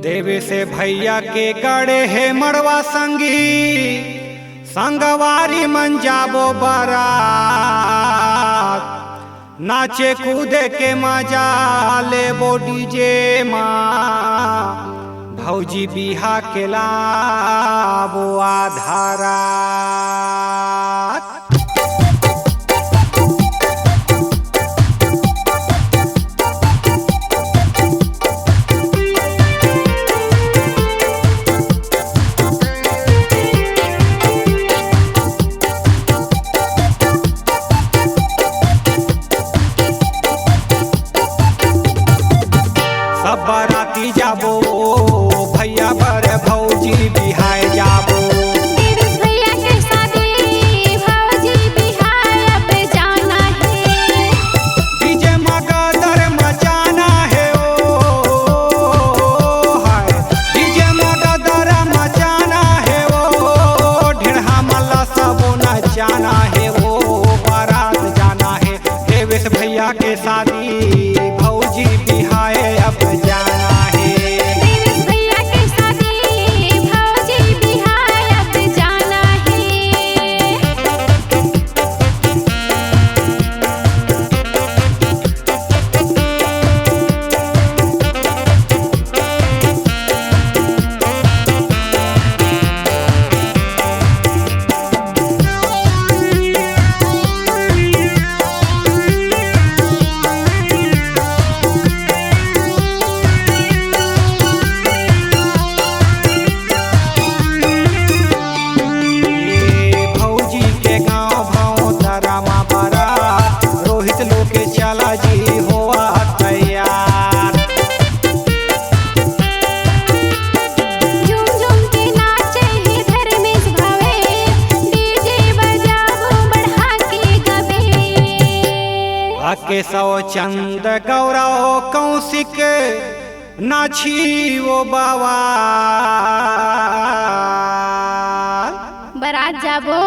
देवे से भैया के गड़े है मड़वा संगी संगवारी मन जाबो बारात नाचे कूदे के मजा लेबो डीजे माँ भौजी बिहा के लाबो आधारा। सब बाराती जाबो भैया बर भौजी बिहाय जाबो। भैया के शादी भौजी बिहाय अब जाना है। डीजे मगदर मचाना है ओ हाय डीजे मगदर मचाना है ओ ढेढ़ा मल्ला सब नचाना है ओ बारात जाना है। देवेश भैया के शादी भौजी बिहाय अब जाना है। देवेश भैया के शादी भौजी बिहाय अब जाना है। भौजी के गाँव भाव दरामा बारात रोहित लोग के चला जी होआ तैयार। झूम झूम के नाचे है धर्मेश भावे डीजे बजाबो बढ़ा के गबे। आके सौ चंद गौरव कौशिक नाची वो बाबा बारात जाबो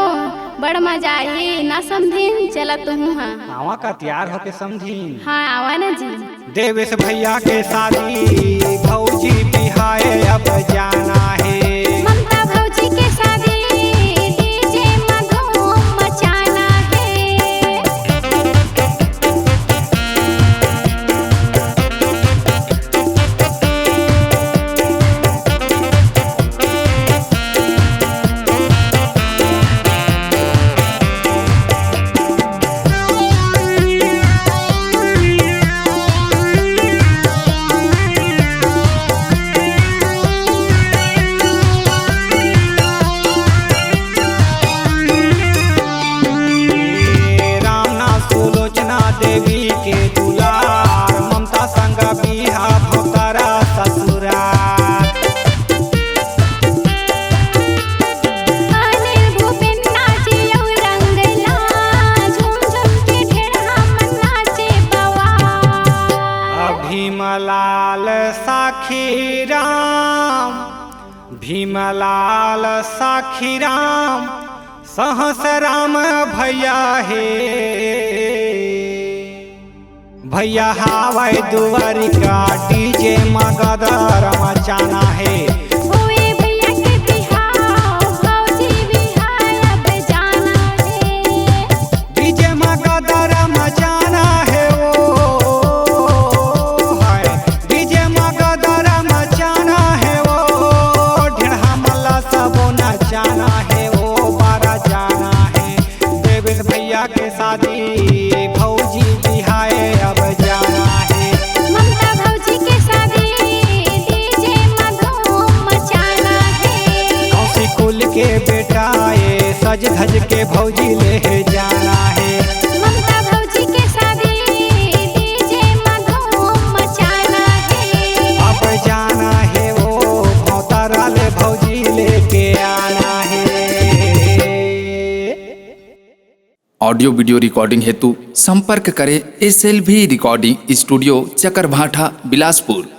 बड़ मजा आई ना समझीन चला तुम हाँ। आवा का तैयार होके समझीन। हाँ आवा ना जी। देवेश भैया के शादी भौजी बिहाय अब जाना है। ममता भौजी के शादी डीजे में धूम मचाना है। रामनाथ सुलोचना देवी के दुलार ममता संग बिहा भोतारा ससुरार। अनिल भूपेन नाचे और रंगला झूम झूम के ढेढ़ा मन नाचे बवा। भीमलाल साखी राम भीमलाल साखी राम सहस राम भैया हे भैया हावै दुआरिका डीजे मगदर मचाना है। होए भैया के बिहाव भौजी बिहाय अब जाना है। डीजे मगदर मचाना है ओ हाय डीजे मगदर मचाना है ओ ढेढ़ा मल्ला सब नचाना है ओ बारा जाना है। देवेश भैया के शादी भौजी बिहाय अब जाना है। ममता भौजी के शादी डीजे में धूम मचाना है। कौशी कुल के बेटा ये सज धज के भौजी ले जाना है। ममता भौजी के शादी डीजे में धूम मचाना है। अब जाना है वो भौतारा ले भौजी लेके आना है। ऑडियो वीडियो रिकॉर्डिंग हेतु संपर्क करें SLV recording studio Chakarbhatha Bilaspur.